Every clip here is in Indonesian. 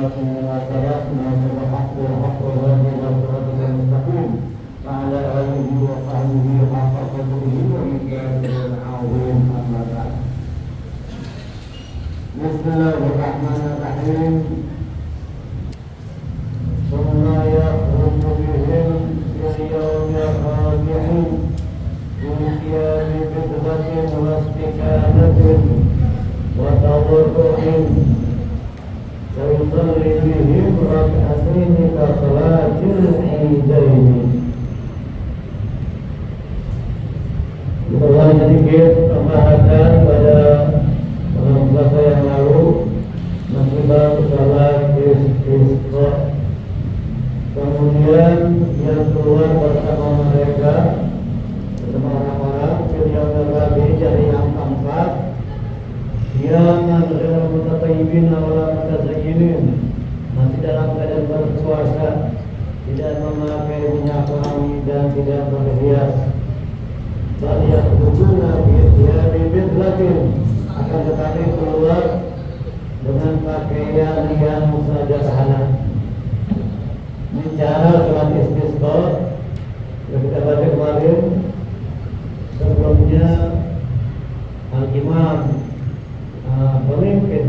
وما سلفنا بالحق والحق والهدي إلى صراطك المستقيم وعلى آله وصحبه حق قدره ومقداره العظيم أما بعد. بسم الله الرحمن الرحيم. ثم يخرج بهم في اليوم الرابع من قيام بدعة واستكانة وتضرع فيصلي بهم ركعتين كصلاة العيدين. Setelah sedikit pembahasan pada selasa yang lalu mengenai salat istisqa, kemudian yang keluar bersama mereka bersama orang-orang yang Rabi dari yang keempat, yang adalah mutatayyibin wala mutazayyinin, masih dalam keadaan berpuasa, tidak memakai minyak wangi dan tidak berhias. Dan yang kedua dia bibit lakin akan tetapi keluar dengan pakaian yang sederhana. Bicara sholat istisqa yang kita baca kemarin, sebelumnya al-imam pemimpin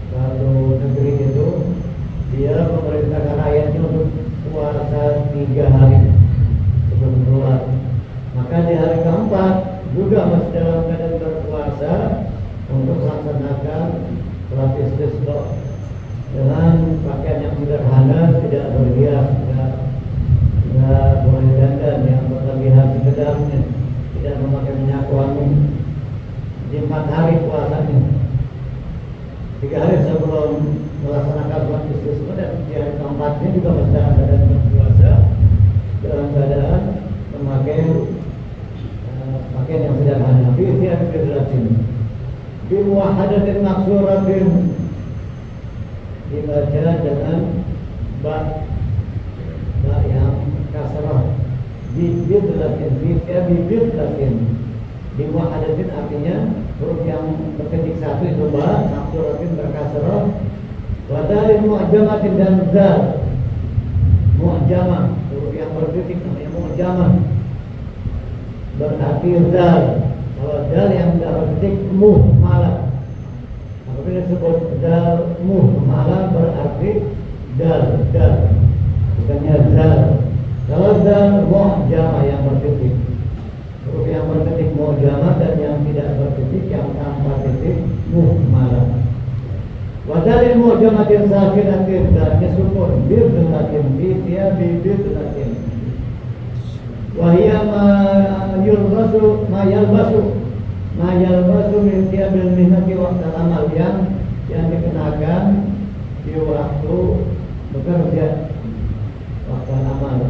satu negeri itu dia memerintahkan rakyatnya untuk puasa 3 hari sebelum keluar. Maka di hari keempat juga masih dalam keadaan berpuasa untuk melaksanakan sholat istisqa dengan pakaian yang sederhana, tidak berhias, tidak boleh dandan yang berlebihan sekedarnya, tidak memakai minyak wangi. Di 4 hari puasanya, 3 hari sebelum melaksanakan sholat istisqa, dan di hari keempatnya juga masih dalam keadaan berpuasa dalam keadaan memakai pakaian yang sederhana. Bi'tiyat bi'latin bimuwahadatin maksuratin, dibaca dengan ba yang kasrah, bibidlatin, bibidlatin. Bimuwahadatin artinya huruf yang berketik satu itu ba, maksuratin berkasrah. Wadalin mu'jamatin dan zal mu'jamah, huruf yang berketik namanya mu'jamah, berarti zal. Kalau dal yang tidak berketik muhmalah, apabila disebut dal muhmalah berarti dal, bukannya zal. Kalau dal mu'jamah yang berketik, huruf yang berketik mu'jamah, dan yang tidak berketik yang tanpa titik muhmalah. Wadalil mu'jamatin sakinatin, dan sukun bidlatin, bi'tiya bidlatin. Wahia ma yalbasu min thiyabil mihnati waqtal amal, yang dikenakan di waktu bekerja, waqtal amal,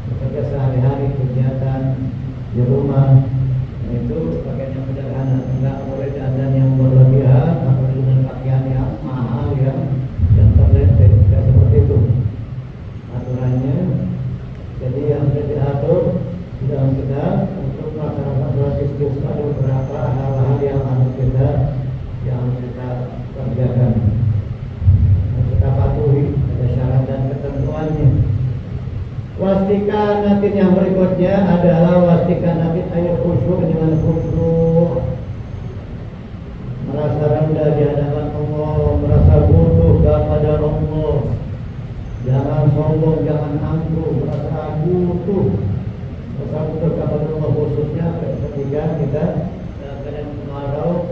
bekerja sehari-hari, kegiatan di rumah. Itu pakaian yang sederhana, enggak boleh dandan yang berlebihan atau dengan pakaian yang mahal yang terletek, tidak seperti itu aturannya. Jadi yang sudah diatur di dalam kitab untuk melaksanakan sholat istisqa ada beberapa hal-hal yang harus kita kerjakan, harus kita patuhi, ada syarat dan ketentuannya. Wastikanatin yang berikutnya adalah wastikanatin ayat khusyuk, dengan khusyuk, merasa rendah di hadapan Allah, merasa butuh kepada Allah. Jangan sombong, jangan angkuh, merasa butuh kepada Allah, khususnya ketika kita dalam keadaan kemarau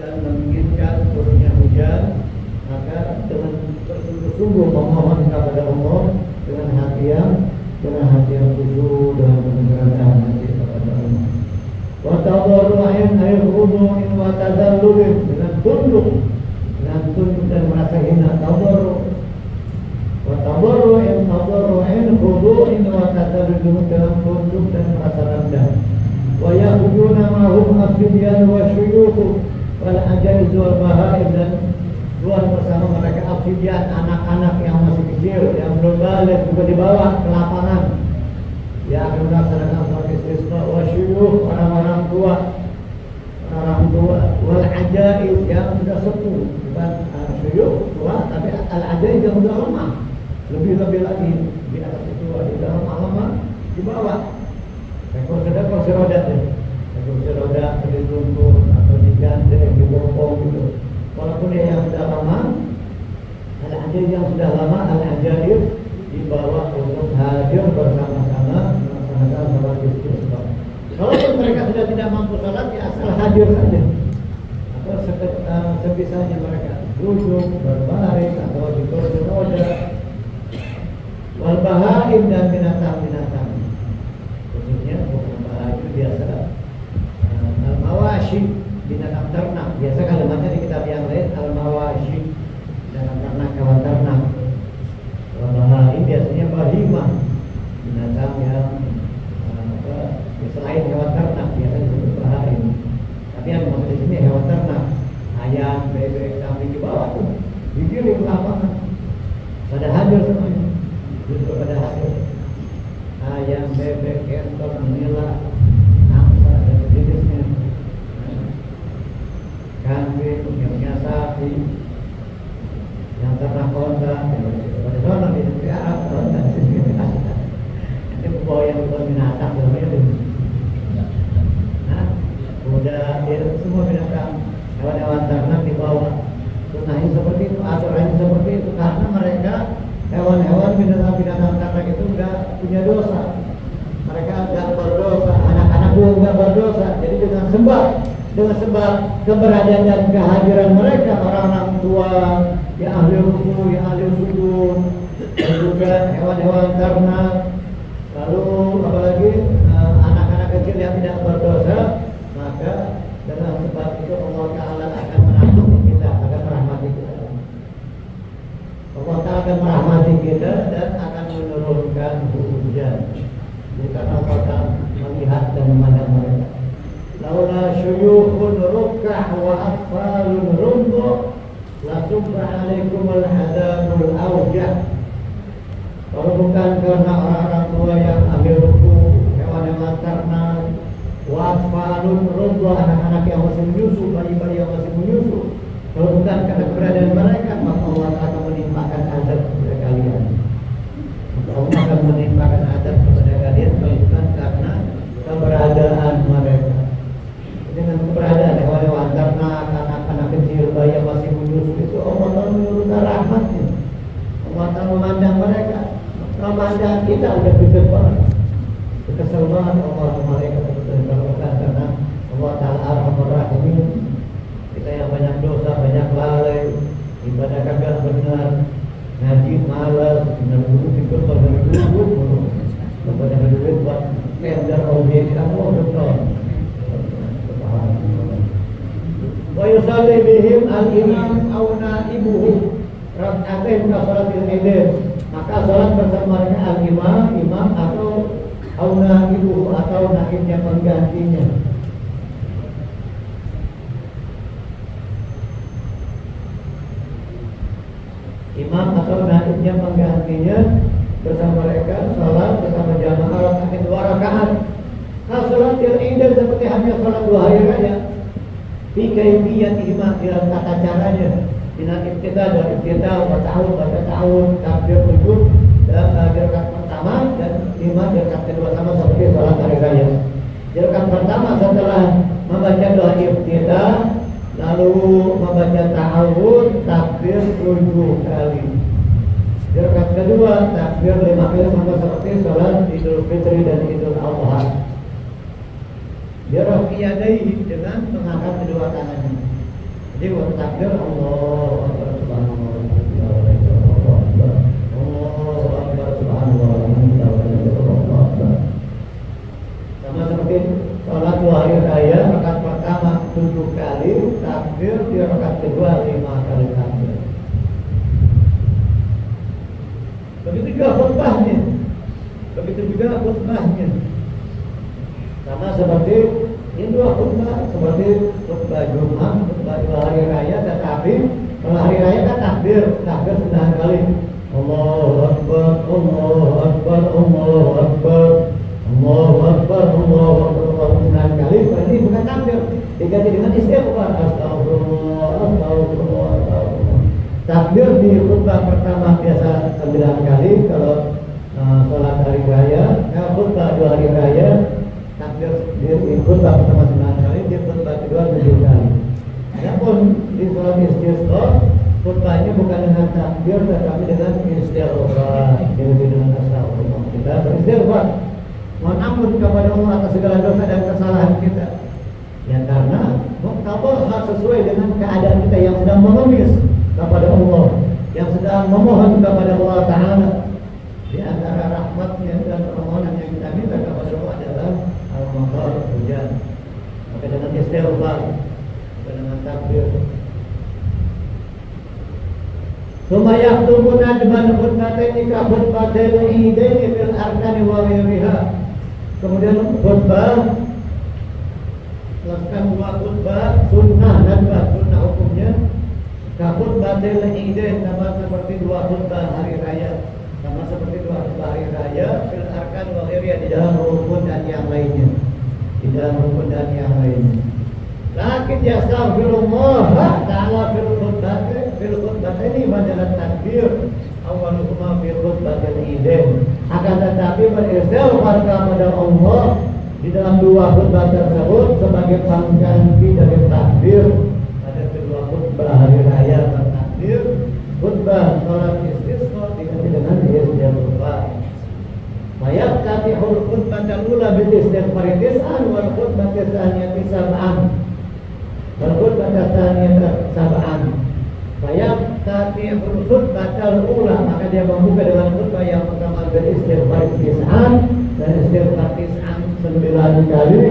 dan menginginkan turunnya hujan. Maka dengan bersungguh-sungguh memohon kepada Allah dengan hati yang khusyuk dan mengerahkan hati kepada Allah. Wa tadarru'in ay khudu'in wa tadallulin, dengan tunduk dan merasa hina. Tadarru' wa tadarru'in khudu'in wa tadallulin, dalam tunduk dan merasa rendah. Wa ya'khuduna ma'hum as-sibyan wa syuyukh wal ajaiz wal bahaim, dan keluar bersama mereka as-sibyan, anak-anak yang masih kecil, yang belum balik, juga dibawa ke lapangan. Ya, akan melaksanakan sholat istisqa. Wa syuyukh, orang-orang tua, wal al-ajaib yang sudah sepuh, bukan syuyukh tua, tapi al-ajaib yang sudah lemah. Lebih-lebih lagi di atas itu di dalam lama di bawah. Kursi roda deh. Kursi roda dituntun atau digandeng, dibopong gitu. Walaupun dia yang sudah lama, al-ajaib yang sudah lama, al-ajaib dibawa untuk hadir bersama-sama melaksanakan sholat istisqa. Kalaupun mereka sudah tidak mampu sholat, ya asal hadir saja. Atau sebisanya mereka duduk, berbaring atau di kursi roda. Wal bahaim dan binatang-binatang, khususnya bukan bahaim itu biasa al-mawashi, binatang ternak. Biasa kalimatnya di kitab yang lain al-mawashi, binatang ternak, hewan ternak. Wal bahaim biasanya bahimah, binatang yang selain hewan ternak biasanya disebut bahaim. Tapi yang dimaksud di sini hewan ternak, ayam, bebek, kambing di bawah tuh digiring ke lapangan, pada hadir semuanya. Justru pada hasil ayam, bebek, kentor, nila, angsa dan jenisnya, kambing, yang punya sapi, yang ternak onta, pada sana di negeri Arab, onta di sini nanti membawa yang binatang namanya. Udah semua binatang, hewan-hewan ternak dibawa. Sunnahnya seperti itu, aturannya seperti itu, karena mereka hewan-hewan binatang-binatang ternak itu enggak punya dosa. Mereka enggak berdosa, anak-anak juga enggak berdosa. Jadi dengan sebab keberadaan dan kehadiran mereka, orang-orang tua yang ahli ruku, yang ahli sujud, dan juga hewan-hewan ternak, lalu apalagi anak-anak kecil yang tidak berdosa, maka dengan sebab itu Allah Ta'ala akan merahmati kita, akan merahmati kita. Allah Ta'ala akan merahmati kita dan akan menurunkan hujan. Bukan Allah Ta'ala melihat dan memandang mereka. Laula syuyukhun rukkah wa atfalun rumbu la subba alaikumul hadamul awjah. Kalau bukan karena orang-orang tua yang ambil ruku, hewan-hewan ternak, wa atfalun rumbu, anak-anak yang masih menyusu, bayi-bayi yang masih menyusu, kalau bukan karena keberadaan mereka, maka Allah akan menimpakan azab kepada kalian. Allah akan menimpakan azab kepada kalian kalau bukan karena keberadaan mereka. Dengan keberadaan hewan-hewan ternak, anak-anak kecil, bayi yang masih menyusu itu Allah akan menurunkan rahmatnya. Allah akan memandang mereka. Memandang kita udah gede banget. Kesel banget Allah mereka berkata karena Allah Ta'ala Ar-Rahman Rahimin. Kita yang banyak dosa, banyak lalai, ibadah kagak benar, ngaji malas, benar dulu pikir pada dulu, banyak duit buat tender objek kamu betul. Wa yusalli bihim al-imam aw naibuhu rak'atain ka salatil Id. Maka salat bersama mereka al-imam atau aw naibuhu atau naibnya penggantinya. Imam atau naibnya penggantinya bersama mereka salat bersama jamaah raka'at 2 rakaat. Salatil Id seperti hanya salat 2 hari raya. Fi kaifiyatihima, dalam tata caranya, dengan ibtidah dan ibtidah, tahun, takbir wujud dan rakaat pertama dan 5 rakaat kedua sama seperti salat hari raya. Rakaat pertama setelah membaca doa ibtidah, lalu membaca ta'awud, takbir 7 kali. Rakaat kedua takbir 5 kali sama seperti salat Idul Fitri dan Idul Adha. Birafiyadaihi, dengan mengangkat kedua tangannya. Jadi waktu takbir Allahu Akbar subhanallah Allahu Akbar subhanallah. Sama seperti salat 2 hari raya, rakaat pertama 7 kali takbir, di rakaat kedua 5 kali takbir. Begitu juga khutbahnya. Sama seperti ini 2 khutbah, seperti khutbah Jumat, khutbah 2 hari raya, tetapi kalau hari raya kan takbir 9 kali. Allahu Akbar, Allahu Akbar, Allahu Akbar, Allahu Akbar, Allahu Akbar, 9 kali. Ini bukan takbir, diganti dengan istighfar. Astagfirullah, takbir di khutbah pertama biasa 9 kali kalau sholat hari raya. Kalau khutbah 2 hari raya takbir di khutbah pertama 9 kali, di khutbah kedua 7 kali. Adapun di sholat istisqa khutbahnya bukan dengan takbir tetapi dengan istighfar, yaitu dengan astagfirullah. Kita beristighfar, mohon ampun kepada Allah atas segala dosa dan kesalahan kita. Ya karena muktabah harus sesuai dengan keadaan kita yang sedang mengemis kepada Allah, yang sedang memohon kepada Allah Ta'ala. Di antara rahmatnya dan permohonan yang kita minta kepada Allah adalah al-matar, hujan. Maka dengan istighfar, dengan takbir. Suma yaktubuna dengan khutbataini ka khutbatil idaini fil arkani wa ghairiha. Kemudian khutbah melakukan 2 khutbah sunnah hukumnya ka khutbatil idain, sama seperti 2 khutbah hari raya, sama seperti 2 khutbah hari raya fil arkan wa ghairiha, di dalam rukun dan yang lainnya, di dalam rukun dan yang lainnya. Lakin yastaghfirullah ta'ala fil khutbah ini majalah takbir awaluhuma fil khutbatil idain. Akan tetapi beristighfar kepada Allah di dalam 2 khutbah tersebut sebagai pengganti dari takbir pada kedua khutbah hari raya dan takbir. Khutbah sholat istisqa diganti dengan istighfar. Mayat tatihul khutbah al-ula bil istighfar tis'an wal khutbah tsaniyah sab'an. Khutbah tsaniyah sab'an. Mayat tatihul khutbah al-ula, maka dia membuka dengan khutbah yang pertama beristighfar tis'an dan istighfar tis'an 9 kali,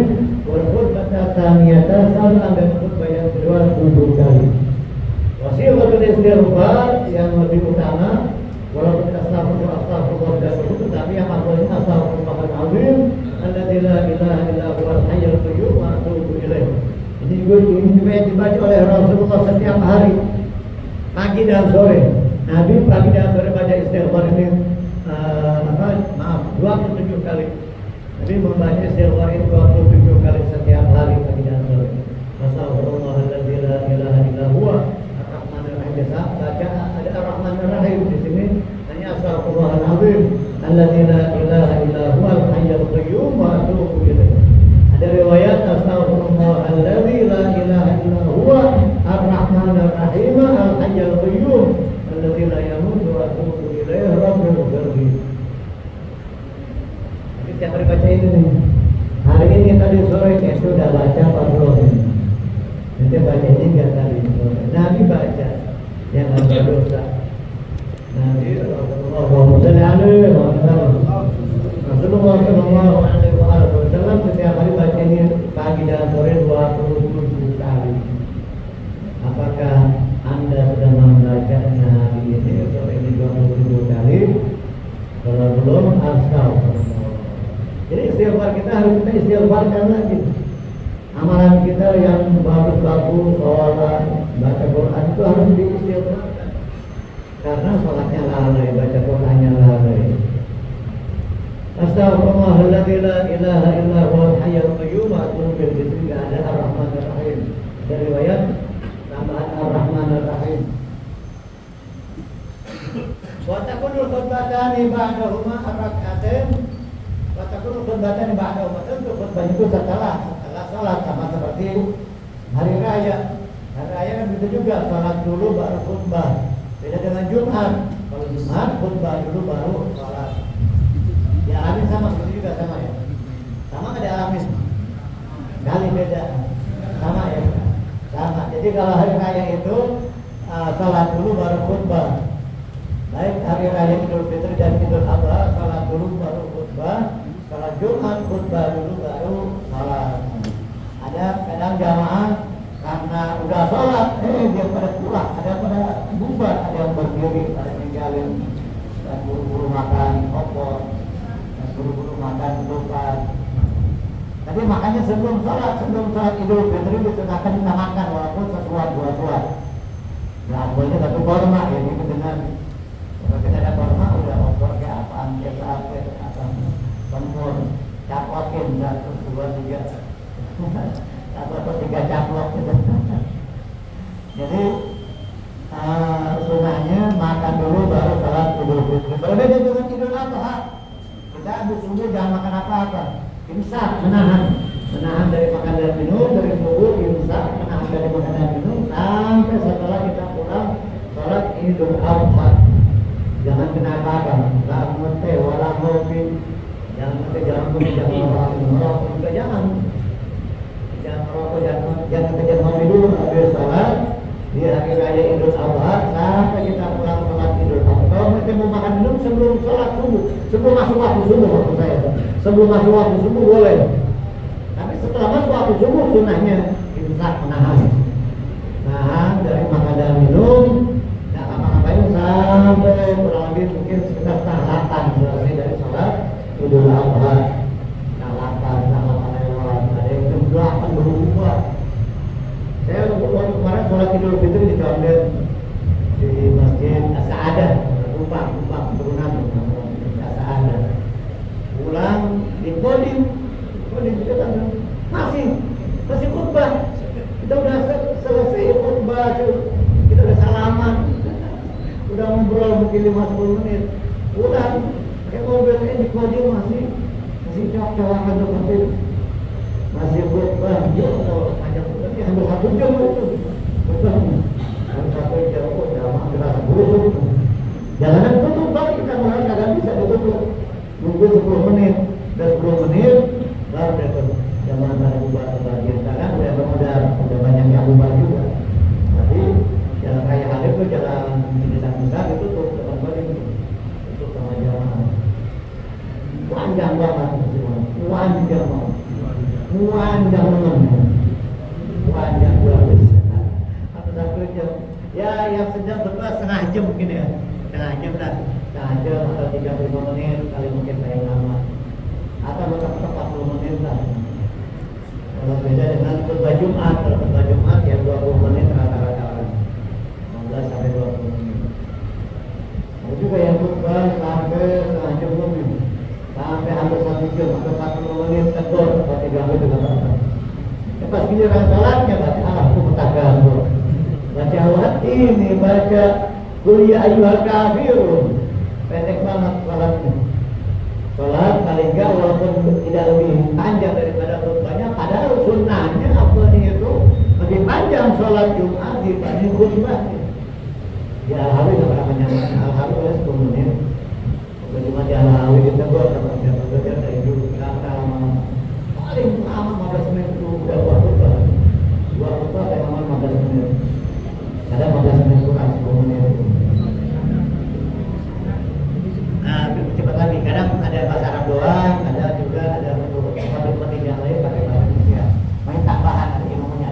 wal khutbah tsaniyah sab'an, dan khutbah yang kedua 7 kali. Wasilatul istighfar yang lebih utama, walaupun astagfirullah dan begitu, tapi yang paling astagfirullahal azim alladzi la ilaha illa huwal hayyul qayyum wa atubu ilaih. Ini juga yang dibaca oleh Rasulullah setiap hari, pagi dan sore. Nabi pagi dan sore baca istighfar ini 27 kali. Nabi membaca istighfar ini 27 kali setiap hari, pagi dan sore. Astagfirullahalladzi la ilaha illa huwa ar-rahmanir rahim. Baca ada ar-rahmanir rahim di sini, hanya astagfirullahal azim alladzi la ilaha illa huwal hayyul qayyum wa atubu ilaih. Ada riwayat astagfirullahal-ladzi la ilaha illa huwa ar-rahmanir rahim al-hayyul qayyum alladzi la yamutu wa atubu ilaihi rabbil ghafir. Jadi setiap hari baca ini nih. Hari ini tadi sore itu sudah baca 40 ini. Nanti baca ini enggak tadi sore. Nabi baca yang ada dosa. Nabi Rasulullah sallallahu alaihi wasallam setiap hari baca ini pagi dan sore 27 kali. Apakah Anda sudah membacanya hari ini sore ini 27 kali? Kalau belum, astagfirullah. Jadi istighfar kita harus kita istighfarkan lagi. Amalan kita yang bagus-bagus, sholat, baca Quran itu harus diistighfarkan. Karena sholatnya lalai, baca Qurannya lalai. Astagfirullahalladzi la ilaha illa huwal hayyul qayyum wa atubu ilaih. Di sini ada ar-rahmanir rahim. Dari riwayat tambahan ar-rahmanir rahim. Wa takunul khutbatani ba'dahuma ar-rak'atain. Wa takunul khutbatani ba'dahuma, tentu khutbah itu setelah salat, sama seperti hari raya. Hari raya kan begitu juga, salat dulu baru khutbah. Beda dengan Jumat. Kalau Jumat khutbah dulu baru salat. Ya Amin sama seperti juga, sama ya. Sama ada Amin. Kali beda. Sama ya. Sama. Jadi kalau hari raya itu salat dulu baru khutbah. Baik hari raya Idul Fitri dan Idul Adha, salat dulu baru khutbah. Kalau Jumat khutbah dulu baru salat. Ada kadang jamaah karena udah sholat, dia pada pulang, ada pada bubar, ada yang berdiri, ada yang ninggalin, dan buru-buru makan opor, dan buru-buru makan ketupat. Tapi makanya sebelum sholat Idul Fitri disunahkan kita makan walaupun sesuat dua suat. Ya boleh satu korma, ya ini dengan kalau kita ada korma udah opor kayak apaan, kayak sate, apa semur, capotin satu, dua, tiga. Atau 3 caplok gitu. Jadi sunahnya habis subuh jangan makan apa-apa. Imsak, menahan dari makan dan minum, dari subuh imsak, menahan dari makan dan minum sampai setelah kita pulang sholat Idul Adha. Jangan kena apa-apa, la mute wala ngopi, jangan merokok, juga jangan merokok, jangan kejar ngopi dulu habis sholat di hari raya Idul Adha sampai kita pulang sholat Idul Adha. Kalau mereka mau makan minum sebelum sholat subuh, sebelum masuk waktu subuh maksud saya, sebelum masuk waktu subuh boleh. Tapi setelah masuk waktu subuh sunnahnya imsak, menahan dari makan dan minum, nggak ngapa-ngapain sampai kurang lebih mungkin sekitar setengah 8 selesai dari sholat Idul Adha. Setengah 8 lewat, ada yang jam 8 baru buka. Saya waktu kemarin sholat Idul Fitri di Condet di Masjid As-Sa'adah, Kupang turunan As-Sa'adah. Pulang di Kodim kita masih khutbah. Kita udah selesai khutbah, kita udah salaman, udah ngobrol mungkin 5-10 menit. Pulang pakai mobilnya di Kodim masih cok-cokan seperti masih khutbah. Ya Allah, panjang tapi hampir 1 jam itu. Betul. Hampir 1 jam kok jamaah terasa busuk. Jangan tutup tapi kita mulai kagak bisa ditutup. Nunggu 10 menit. Dan 10 menit baru dapat jamaah dari bubar kebagian. Karena udah banyak yang bubar juga. Tapi jalan raya Halim itu jalan Cilitan besar ditutup depan Kodim. Tutup sama jamaah. Panjang banget panjang luar biasa. Satu jam. Ya yang sejam berdua setengah jam mungkin ya. Setengah jam atau 35 menit kali mungkin paling lama. Atau mentok 40 menit lah. Kalau beda dengan khutbah Jumat, ya 20 menit rata-rata orang. 15 sampai 20 menit. Ada juga yang khutbah sampai setengah jam lebih. Sampai hampir 1 jam atau 40 menit tegur atau 30 juga apa. Pas giliran salatnya baca Al-Fatihah, baca ini, baca Qul ya ayyuhal kafirun. Pendek banget salatnya. Salat paling enggak walaupun tidak lebih panjang daripada khutbahnya, padahal sunnahnya apa itu lebih panjang salat Jumat dibanding khutbahnya. Ya Al-Hawi enggak pernah menyampaikan Al-Hawi 10 menit. Cuma jalan Al-Hawi ditegur sama dia dari dulu kata paling lama 15 menit itu udah dua khutbah ada yang 15 menit, ada 15 menit kurang 10 menit. Nah cepat lagi, kadang ada bahasa Arab doang, ada juga ada beberapa yang lain pakai bahasa Indonesia. Main tambahan ada yang namanya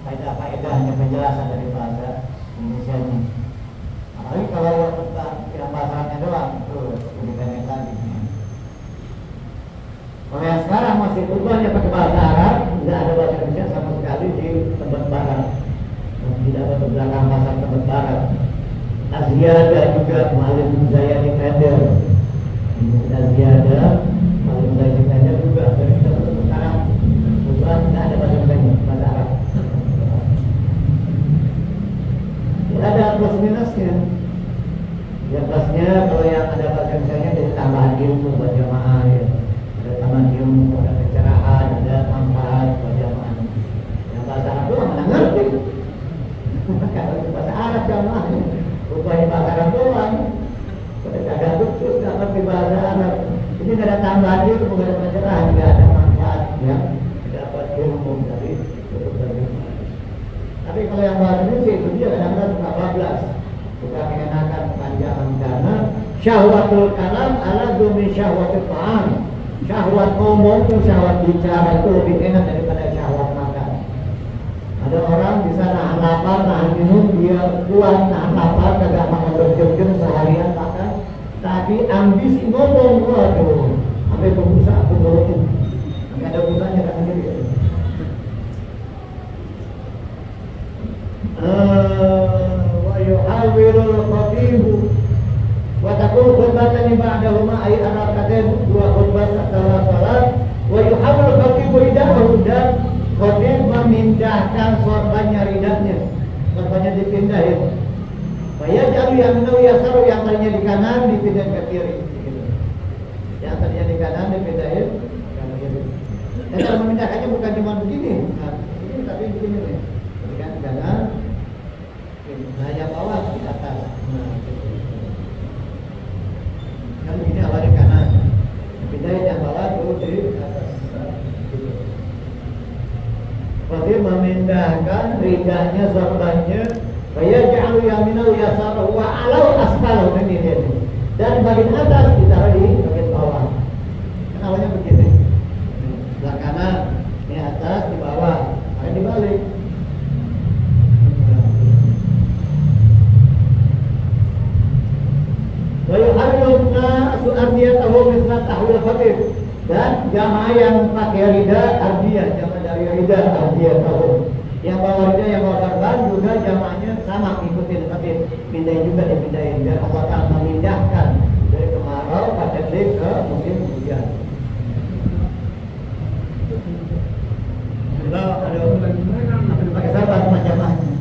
ada faedahnya penjelasan dari bahasa Indonesia nya. Apalagi kalau yang bahasa Arabnya doang itu lebih pendek lagi. Kalau yang sekarang masih khutbahnya pakai bahasa Arab, tidak ada bahasa Indonesia sama sekali di tempat barat. Tidak ada belakang pasar tempat barat. Aziada juga Malim Zayadi Kader. Aziada Malim Zayadi Kader juga dari tempat sekarang khutbah tidak ada bahasa Indonesia, bahasa Arab. Tidak ada plus minusnya. Ya plusnya kalau yang ada bahasa Indonesia jadi tambahan ilmu buat jamaah ya. Ada tambahan ilmu, ada pencerahan, ada manfaat buat jamaah. Yang bahasa Arab doang mana ngerti. Kalau itu bahasa Arab jamaah, rupanya bahasa Arab doang. Mereka ada khusus nggak ngerti bahasa Arab. Ini nggak ada tambahan ilmu, nggak ada pencerahan, nggak ada manfaat ya. Dapat ilmu dari itu tadi. Tapi kalau yang bahasa Indonesia itu dia kadang-kadang suka bablas. Bukan mengenakan panjangan karena syahwatul kalam ala dumi syahwatul ta'am. Syahwat ngomong itu, syahwat bicara itu lebih enak daripada syahwat makan. Ada orang bisa nahan lapar, nahan minum, dia kuat nahan lapar, kagak makan berjam-jam seharian makan. Tapi ambisi ngomong, waduh, sampai berusaha aku nurutin. Nggak ada usahanya kan sendiri. Yuhawirul khatibu wa taqul khutbatan ba'dahuma ay ana katen dua khutbah setelah salat wa yuhawirul khatibu ridahu dan khatib memindahkan sorbannya ridahnya, sorbannya dipindahin. Wa yaj'alu yamnu yasaru, yang tadinya di kanan dipindah ke kiri gitu. Yang tadinya di kanan dipindahin kanan kiri. Dan cara memindahkannya bukan cuma begini, nah, begini tapi begini nih, kan kanan, nah yang bawah di atas, nah gitu. Kan begini awal di kanan, pindahin yang bawah tuh di atas, gitu. Berarti memindahkan ridahnya, sorbannya, saya ja'alu yaminahu yasarahu wa alau asfalahu, ini dia. Dan bagian atas ditaruh di bagian bawah. Kan awalnya begini. Sebelah kanan, ini atas, di bawah, akan dibalik. Wa yuharrimuna su'ardiyatahu mithla tahwil khatib. Dan jamaah yang pakai rida ardiyah, jamaah dari rida ardiyah tahu. Yang bawa rida, yang bawa sarban juga jamaahnya sama ikutin, tapi pindahin juga dipindahin. Dan Allah Ta'ala memindahkan dari kemarau pada ke musim hujan. Kalau ada pakai sarban sama jamaahnya.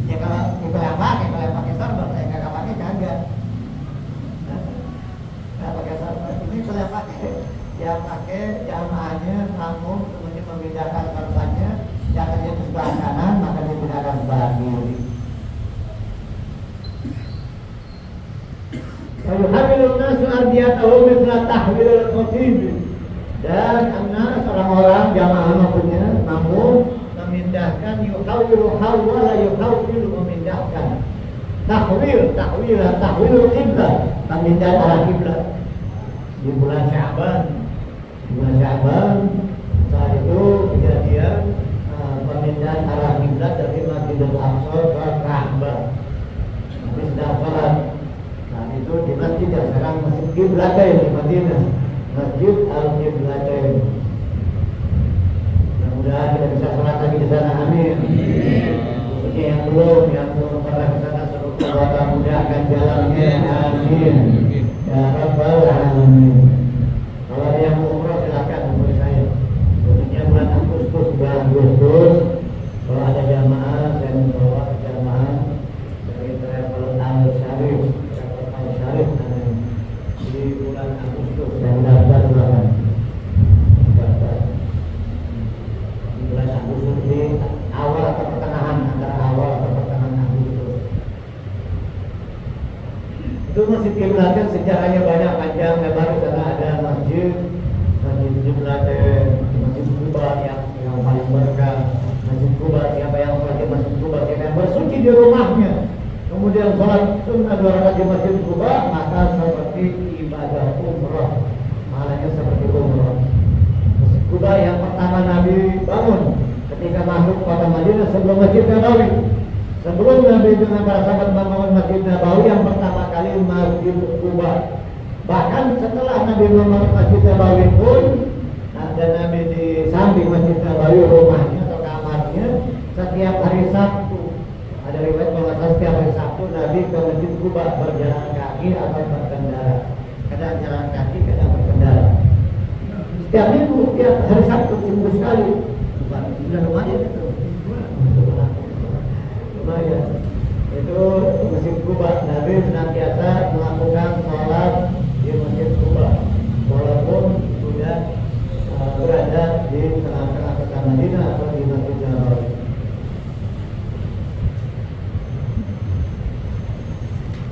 Ya kalau itu yang pakai sarban, saya nggak pakai kagak. Nggak pakai sarban. Ini kalau yang pakai jamaahnya namun kemudian memindahkan sarbannya, jangan dia sebelah kanan, maka dia pindahkan sebelah kiri. Kalau hamilun nasu ardiyatahu mithla tahwilul khatib. Dan annas orang-orang jamaah maksudnya namun memindahkan yuhawwilu hawwala yuhawwilu memindahkan. Tahwilul qiblah, pemindahan arah kiblat. Di bulan Sya'ban saat itu kejadian pemindahan arah kiblat dari Masjidil Aqsa ke Ka'bah. Tapi sedang sholat. Saat itu di masjid yang sekarang Masjid Qiblatain di Madinah, Masjid Al-Qiblatain. Mudah-mudahan kita bisa sholat lagi di sana, amin. Khususnya yang belum pernah ke sana, semoga Allah mudahkan jalannya, amin. Ya Rabbal Alamin. Kalau ada yang mau umrah silakan hubungi saya. Khususnya bulan Agustus, kalau ada jamaah saya membawa jamaah dari Travel Al-Syarif di bulan Agustus. Saya daftar silakan. Daftar di bulan Agustus, di awal atau pertengahan, antara awal atau pertengahan Agustus. Itu Masjid Qiblatain sejarahnya banyak, panjang lebar. Karena ada Masjid Qiblatain, Masjid Quba yang paling berkah. Masjid Quba, siapa yang sholat Masjid Quba, siapa yang bersuci di rumahnya, kemudian sholat sunnah 2 rakaat di Masjid Quba, maka seperti ibadah umrah, mahalnya seperti umrah. Masjid Quba yang pertama Nabi bangun ketika masuk kota Madinah sebelum Masjid Nabawi. Sebelum Nabi dengan para sahabat membangun Masjid Nabawi, yang pertama kali Masjid Quba. Bahkan setelah Nabi membangun Masjid Nabawi pun, ada Nabi di samping Masjid Nabawi rumahnya atau kamarnya, setiap hari Sabtu. Ada riwayat bahwa setiap hari Sabtu Nabi ke Masjid Quba berjalan kaki atau berkendara. Kadang jalan kaki, kadang berkendara. Setiap minggu, setiap hari Sabtu, seminggu sekali. Lumayan itu. Lumayan. Itu Masjid Quba. Nabi senantiasa melakukan sholat di Masjid Quba, walaupun sudah berada di tengah-tengah kota Madinah atau di Masjid Nabawi.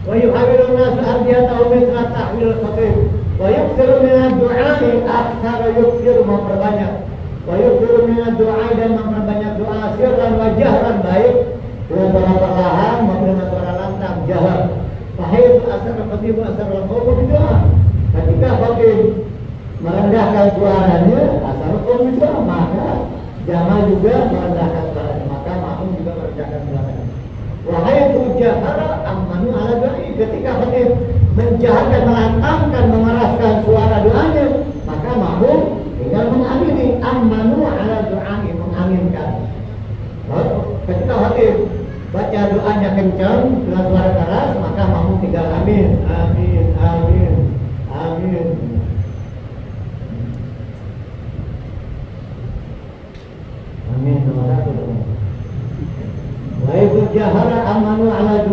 Wa yuhawwilu an-nas ardiyatahu mithla tahwil khatib. Wa yukthiru min ad-du'a'i aktsara yukthiru, memperbanyak. Wa yukthiru min ad-du'a'i, dan memperbanyak doa sirran wa jahran, baik dengan suara perlahan maupun dengan suara lantang jahar. Fahid asar khatib asar al-qawm berdoa. Ketika khatib merendahkan suaranya, asar al-qawm berdoa, maka jamaah juga merendahkan suaranya, maka makmum juga merendahkan suaranya. Wahai jahara amanu ala doai, ketika khatib menjaharkan, melantangkan, mengeraskan suara doanya, maka makmum tinggal mengamini. Amanu ala doai, mengaminkan. Ketika khatib baca doanya kencang dengan suara keras, maka makmum tinggal amin, amin, amin, amin. Amin nomor 1. Wa itu jahara amanu ala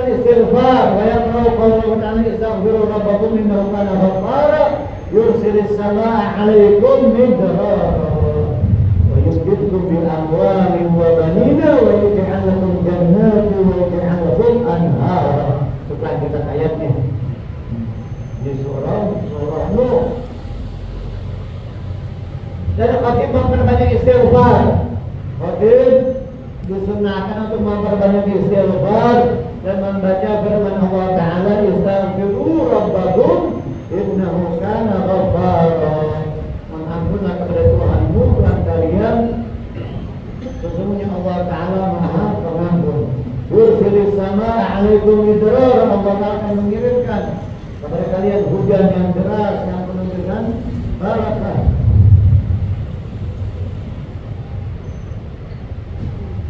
istighfar wa yaqra'u qawlahu ta'ala istaghfiru rabbakum innahu kana ghaffara yursilis samaa'a 'alaikum midrara wa yumdidkum bil amwali wa banina wa yaj'al lakum jannatin wa yaj'al lakum anhara. Setelah kita ayatnya di surah Nuh. Dan khatib memperbanyak istighfar. Khatib disunahkan untuk memperbanyak istighfar dan membaca firman Allah Ta'ala istaghfiru rabbakum innahu kana ghaffara. Mengampunlah kepada Tuhanmu Tuhan kalian, sesungguhnya Allah Ta'ala Maha Pengampun. Yursilis samaa'a 'alaikum midrara. Allah akan mengirimkan kepada kalian hujan yang deras yang penuh dengan barakah.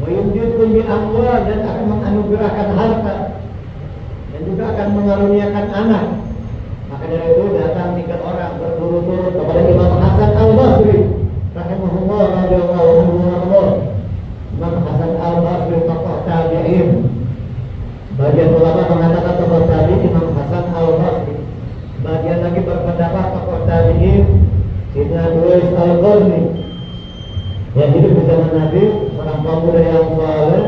Wa yumdidkum bi amwal, dan akan menganugerahkan harta dan juga akan mengaruniakan anak. Maka dari itu datang 3 orang berturut-turut kepada Imam Hasan Al-Basri rahimahullah radhiyallahu anhu. Imam Hasan Al-Basri tokoh tabi'in. Bagian ulama mengatakan tokoh tabi'in Imam Hasan Al-Basri. Bagian lagi berpendapat tokoh tabi'in Sayyidina Uwais Al-Qarni yang hidup di zaman Nabi, seorang pemuda yang saleh,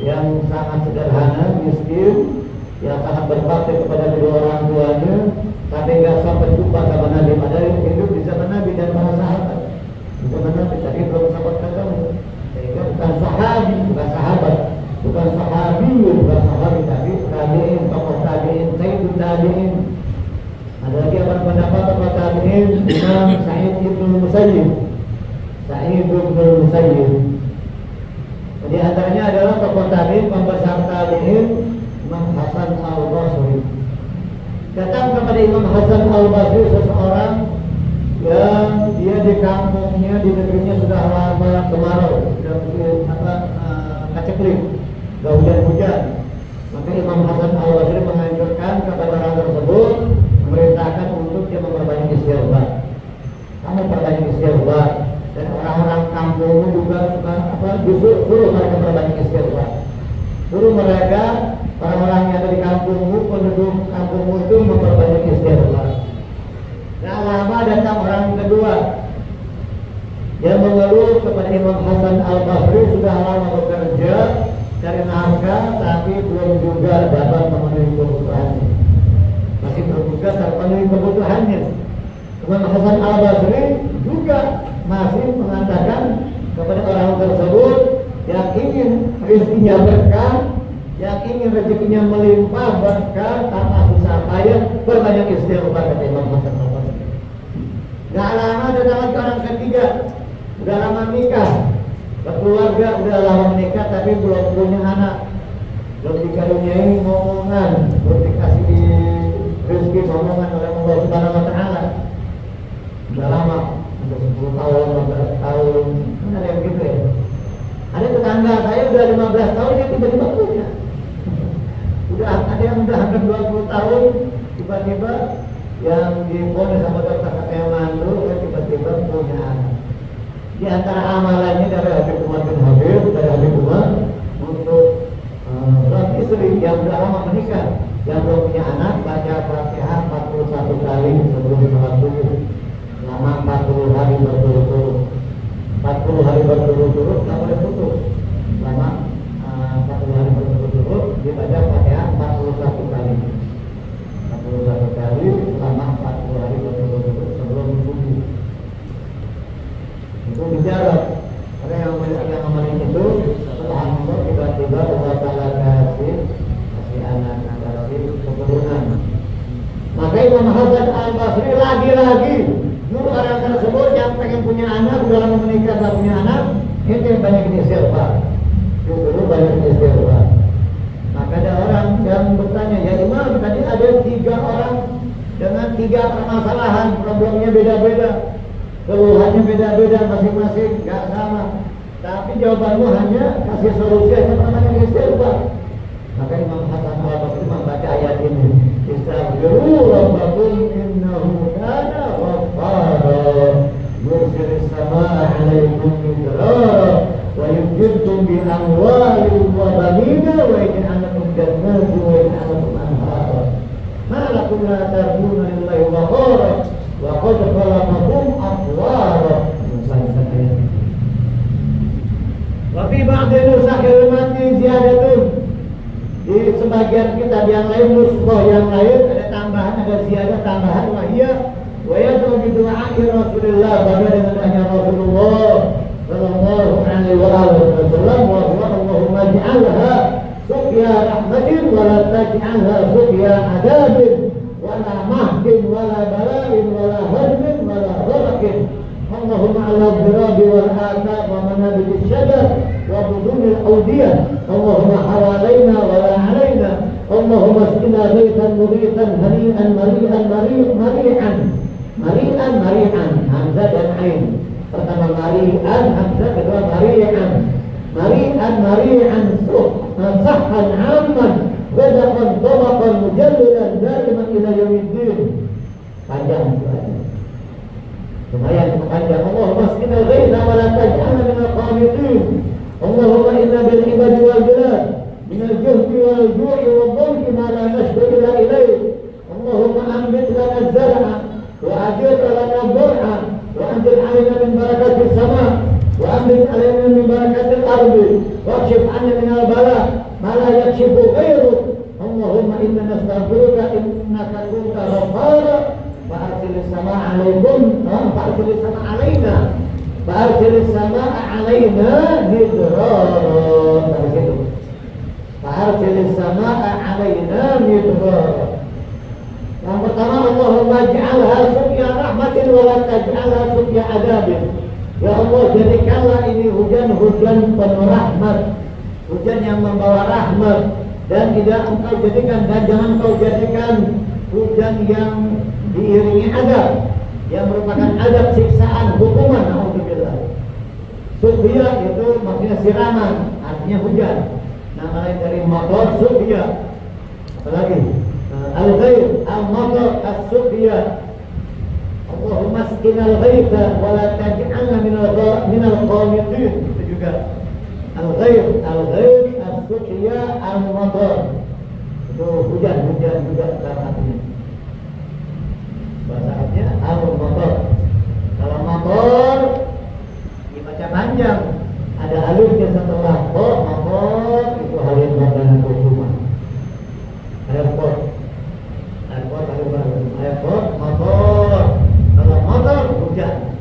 yang sangat sederhana, miskin, yang sangat berbakti kepada kedua orang tuanya, tapi nggak sampai jumpa sama Nabi. Padahal hidup di zaman Nabi dan para sahabat di zaman Nabi, tapi belum sempat ketemu. Sehingga bukan sahabi, bukan sahabat, bukan sahabi, bukan sahabi, tapi tabi'in, tokoh tabi'in, sayyidul tabi'in. Ada lagi yang berpendapat tokoh tabi'in Imam Sa'id ibn Musayyib. Sa'id ibn Musayyib. Di antaranya adalah tokoh tabi'in, pembesar tabi'in Imam Hasan Al-Basri. Datang kepada Imam Hasan Al-Basri seseorang yang dia di kampungnya, di negerinya sudah lama kemarau, sudah kaceklik, gak hujan-hujan. Maka Imam Hasan Al-Basri menganjurkan kepada orang tersebut, memerintahkan untuk dia memperbanyak istighfar. Kamu perbanyak istighfar. Dan orang-orang kampung juga suruh mereka berbanyak istighfar. Suruh mereka, orang-orang yang ada di kampungmu, penduduk kampungmu itu memperbanyak istighfar. Nah, lama datang orang kedua. Dia mengeluh kepada Imam Hasan Al-Basri, sudah lama bekerja cari nafkah, tapi belum juga dapat memenuhi kebutuhannya. Masih belum juga terpenuhi kebutuhannya. Imam Hasan Al-Basri juga masih mengatakan kepada orang tersebut yang ingin rezekinya berkah, yang ingin rezekinya melimpah berkah tanpa susah payah, berbanyak istighfar, kata Imam Hasan Al-Basri. Gak lama datang orang ketiga, udah lama nikah, berkeluarga, udah lama menikah tapi belum punya anak, belum dikaruniai momongan, belum dikasih rezeki momongan oleh Allah Subhanahu Wa Taala. Udah lama, udah 10 tahun, 15 tahun, kan ada yang gitu ya. Ada tetangga saya udah 15 tahun dia tiba-tiba punya. Udah ada yang udah hampir 20 tahun tiba-tiba yang diponis sama dokter katanya mandul, tiba-tiba punya anak. Di antara amalannya dari Habib Umar bin Habib, dari Habib Umar untuk suami istri yang sudah lama menikah, yang belum punya anak, baca Fatihah 41 kali sebelum sholat subuh. Selama 40 hari berturut-turut. 40 hari berturut-turut tak boleh putus. Selama 40 hari berturut-turut dibaca Fatihah 41 kali. 41 kali selama 40 hari berturut-turut sebelum subuh. Itu bicara. Karena yang amalin itu alhamdulillah tiba-tiba Allah Ta'ala kasih anak, kasih keturunan. Maka Imam Hasan Al-Basri lagi-lagi dulu orang tersebut yang pengen punya anak, udah lama menikah tak punya anak, itu banyak istighfar. Disuruh banyak istighfar. Maka ada orang yang bertanya, ya Imam, tadi ada 3 orang dengan 3 permasalahan, problemnya beda-beda, keluhannya beda-beda, masing-masing gak sama. Tapi jawabanmu hanya kasih solusi hanya banyak istighfar. Maka Imam Hasan Al-Basri membaca ayat ini, istaghfiru rabbakum innahu kana ghaffara yursilis samaa'a 'alaikum midrara wa yumdidkum bi amwalin wa banina wa yaj'al lakum jannatin Di sebagian kitab yang lain, nuskhah yang lain ada tambahan, ada ziyadah tambahan, wa yad'u bi du'a'i Rasulullah, pada dengan doanya Rasulullah sallallahu alaihi wasallam, wa Allahumma ij'alha suqya rahmatin wa la taj'alha suqya adabin wa la mahkin wa la bala'in wa la hadmin wa la gharqin. اللهم على الضراب والآثار ومنابت الشجر وبطون الأودية، اللهم حوالينا ولا علينا، اللهم اسقنا غيثا مغيثا هنيئا مريئا مريئا مريئا مريئا. همزة dan ain. Pertama mari'an, hamzah, kedua mari'an. Mari'an mari'an sahhan amman ghadaqan tabaqan mujallilan daiman ila yaumiddin. Panjang itu aja. Lumayan panjang. Allahumma asqina al-ghaitha wa la taj'alna min al-qanitin. Allahumma inna bil ibadi wal bilad min al-juhdi wal ju'i wal dhanbi ma la nashku illa ilayk. Allahumma anbit lana az-zar'a wa ajir lana ad-dar'a wa anzil 'alaina min barakatis sama' wa anzil 'alaina min barakatil ardi wa akshif 'anna min al-bala ma la yakshifu ghayruk. Allahumma inna nastaghfiruka innaka kunta ghaffara فأرسل السماء عليكم فأرسل السماء علينا فأرسل السماء علينا مدرارا. فأرسل السماء علينا مدرارا. Yang pertama, Allahumma ij'alha suqya rahmatin wa la taj'alha suqya adabin. Ya Allah, jadikanlah ini hujan-hujan penuh rahmat, hujan yang membawa rahmat, dan tidak engkau jadikan, dan jangan engkau jadikan hujan yang diiringi adab, yang merupakan adab, siksaan, hukuman. Alhamdulillah. Suqya itu maksudnya siraman, artinya hujan. Nama lain dari matar suqya. Apalagi al-ghaith, al-matar, as-suqya. Allahumma asqina al-ghaitha wa la taj'alna min al-qanitin. Itu juga al-ghaith, as-suqya, al-matar. Itu hujan juga artinya. Bahasa Arabnya al-matar. Kalau matar dibaca panjang, ada alifnya setelah ta, matar itu halin makanan kusuma. Airport, matar. Kalau matar hujan.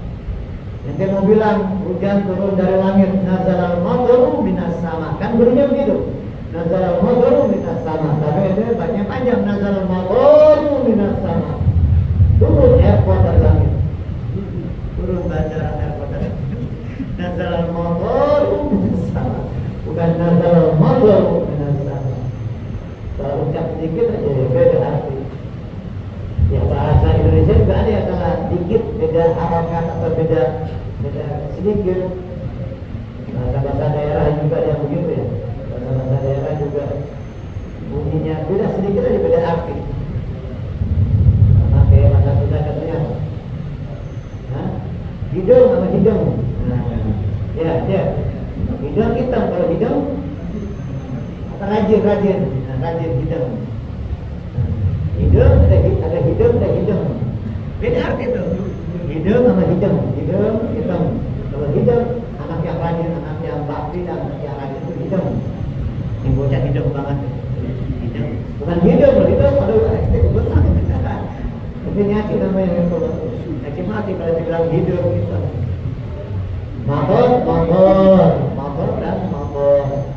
Yang dia mau bilang hujan turun dari langit, nazalal mataru minas sama. Kan bunyinya begitu. Nazalal mataru minas sama. Tapi itu banyak panjang, nazalal mataru minas sama. Turun airport dari langit, turun bandara airport dari langit. Nazalal mataru minas sama, bukan nazalal mataru minas sama. Kalau ucap sedikit aja beda arti. Ya, bahasa Indonesia juga ada yang salah dikit, beda harokat atau beda sedikit. Bahasa daerah juga ada yang begitu ya. Bahasa daerah juga bunyinya beda sedikit aja, beda arti. Kayak bahasa Sunda katanya hidung sama hidung. Ya hidung hitam, kalau hidung apa rajin hidung. Hidung ada hidung beda arti tuh. Hidung sama hidung hitam. Kalau hidung anak yang rajin, anak yang bakti, anak yang rajin itu hidung. Ini bocah hidung banget. Hidung bukan hidung aduh ini nyaki namanya itu. Nyaki mati kalau dibilang hidup gitu. Mator dan mator.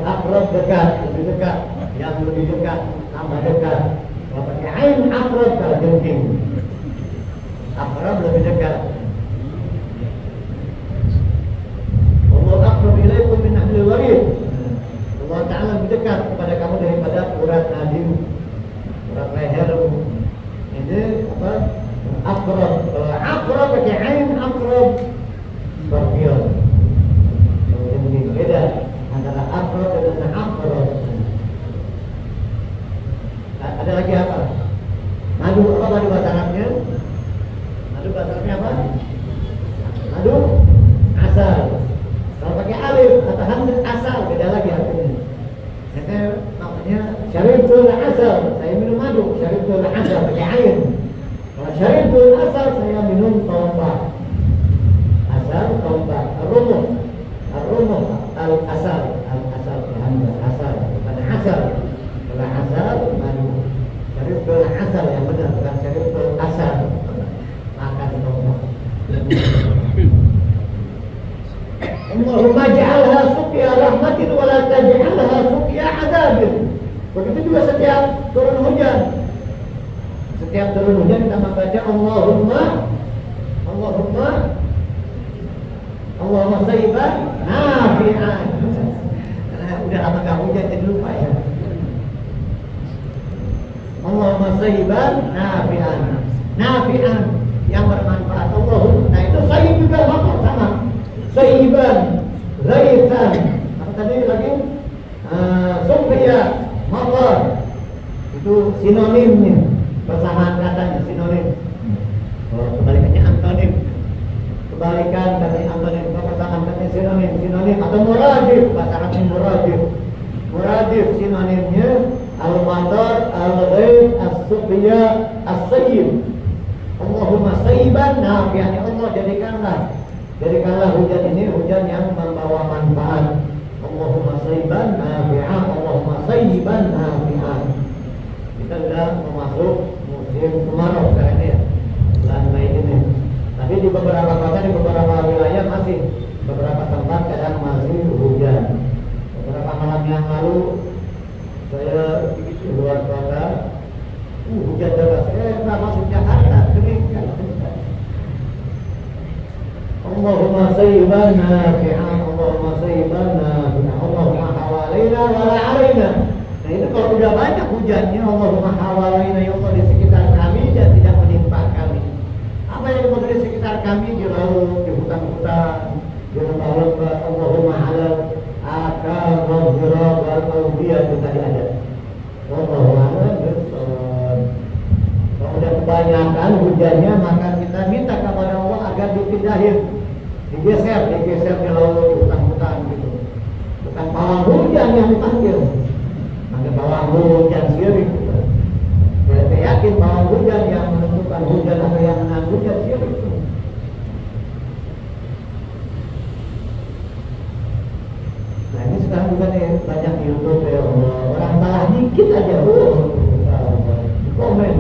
Akrab dekat, lebih dekat, yang lebih dekat, tambah dekat. Kalau pakai ain akrab kalau jengking. Akrab lebih dekat. Allah akrab ilaikum min ahlil warid. Allah Ta'ala lebih dekat kepada kamu daripada urat nadimu, urat lehermu. Ini apa? Akrab. Akrab pakai ain akrab. Skorpion. Ini beda antara akrab dengan akrab. Ada lagi apa? Madu bahasa Arabnya? Madu bahasa Arabnya apa? Madu asal. Kalau pakai alif atau hamzah asal, beda lagi artinya. Makanya syaribtul asal, saya minum madu. Syaribtul asal pakai ain. Kalau syaribtul asal, saya minum tombak. Asal Allahumma ja'alha suqya rahmatin wa la taj'alha suqya adzabin. Begitu juga setiap turun hujan. Setiap turun hujan kita membaca Allahumma sayyiban nafi'an. Udah lama gak hujan jadi lupa ya. Allahumma sayyiban nafi'an yang bermanfaat. Allahumma. Nah itu sayyib juga sama. Sayyiban, ghaisan. Apa tadi lagi? Suqya, matar. Itu sinonimnya. Persamaan katanya sinonim. Kebalikannya antonim. Kebalikan dari antonim, persamaan katanya sinonim atau muradif. Bahasa Arabnya muradif sinonimnya al-matar, al-ghaib, as-suqya, as-sayyib. Allahumma sayyiban nafi'an. Ya Allah, jadikanlah hujan ini hujan yang membawa manfaat. Allahumma sayyiban nafi'an. Allahumma sayyiban nafi'an. Kita sudah memasuk musim kemarau sekarang ini ya, bulan Mei ini. Tapi di beberapa kota, di beberapa wilayah masih, beberapa tempat kadang masih hujan. Beberapa malam yang lalu saya di luar kota, hujan deras. Saya masuk Jakarta kering kan. Allahumma sayyiban nafi'an. Allahumma sayyiban nafi'an. Allahumma hawalaina wa la alaina. Nah itu kalau sudah banyak hujannya, Allahumma hawalaina, ya Allah di sekitar kami dan tidak menimpa kami. Apa yang dimaksud di sekitar kami? Di laut, di hutan-hutan, di lembah-lembah. Allahumma halal akal wal awdiyah itu tadi ada. Kalau udah kebanyakan hujannya, maka kita minta kepada Allah agar dipindahin, digeser di laut, di hutan-hutan gitu. Bukan pawang hujan yang dipanggil, ada pawang hujan syirik. Kita yakin pawang hujan yang menentukan hujan atau yang menahan hujan syirik. Nah ini sekarang juga nih banyak di YouTube ya Allah. Orang salah dikit aja, komen,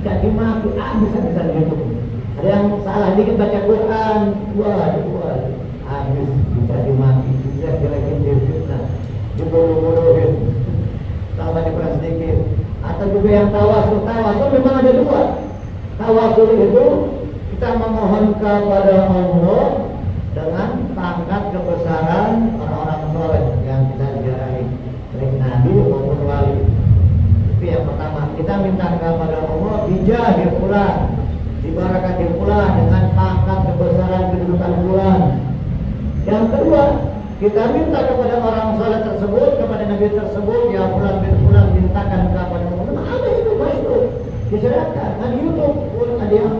caci maki, bisa di YouTube. Ada yang salah dikit baca Quran, habis dicaci maki, bisa kira-kira difitnah, dibodoh-bodohin. Kalau baca Quran sedikit. Atau juga yang tawasul memang ada dua. Tawasul itu kita memohon kepada Allah dengan pangkat kebesaran orang-orang soleh yang kita ziarahi, baik nabi maupun wali. Itu yang pertama, kita minta kepada Allah bijahil fulan, dibarakatil fulan, dengan pangkat kebesaran kedudukan fulan. Yang kedua, kita minta kepada orang soleh tersebut, kepada nabi tersebut, ya fulan bin fulan, mintakan kepada Allah. Memang ada itu masyhur diserahkan. Nah di YouTube pun ada yang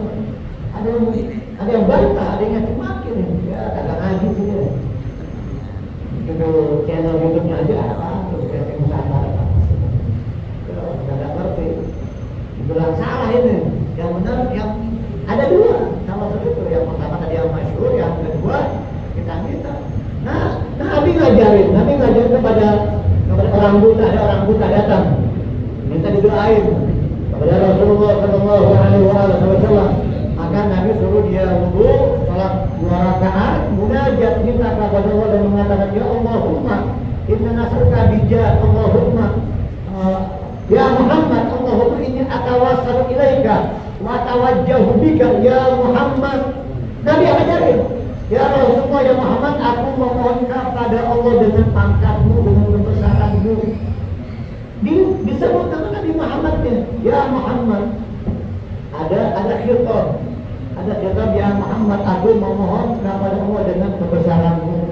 bantah, ada yang ngaji maki nih. Ya kagak ngaji sih dia. Itu channel YouTube-nya aja apa? Terus saya Nusantara. Kagak ngerti. Dibilang salah ini. Yang benar yang ada dua. Sama seperti itu. Yang pertama tadi yang masyhur, yang kedua kita minta. Nah, Nabi ngajarin kepada orang buta. Ada orang buta datang, minta didoain kepada Rasulullah Sallallahu Alaihi Wasallam. Maka Nabi suruh dia wudu, salat 2 rakaat, munajat minta kepada Allah dan mengatakan, ya Allahumma inna nasruka bijah, Allahumma ya Muhammad, Allahumma inni atawassalu ilaika wa tawajjahu bika ya Muhammad. Nabi ajarin, ya Rasulullah, ya Muhammad, aku memohon kepada Allah dengan pangkatmu, dengan kebesaranmu. Disebut nama Nabi Muhammadnya, ya Muhammad. Ada khitab, ya Muhammad, aku memohon kepada Allah dengan kebesaranmu.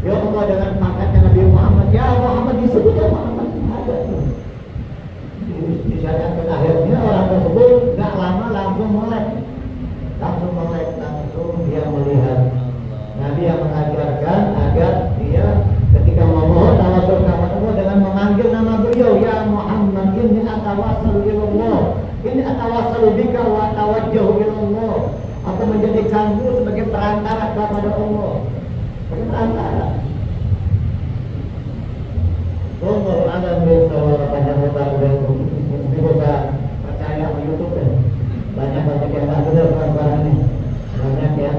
Ya Allah, dengan pangkatnya Nabi Muhammad, ya Muhammad, disebut ya Muhammad. Ada disyariatkan. Akhirnya orang tersebut gak lama langsung melek, langsung dia melihat. Nabi yang mengajarkan agar dia ketika memohon tawasul kepada Allah dengan memanggil nama beliau, ya Muhammad, inni atawassalu ilallah, inni atawassalu bika wa tawajjahu ilallah. Aku menjadikanmu sebagai perantara kepada Allah. Sebagai perantara. Allah ada bersama panjang lebar dan bisa percaya sama YouTube ya. Banyak yang tak benar sekarang ini. Banyak yang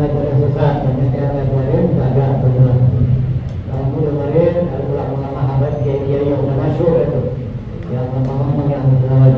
yang sangat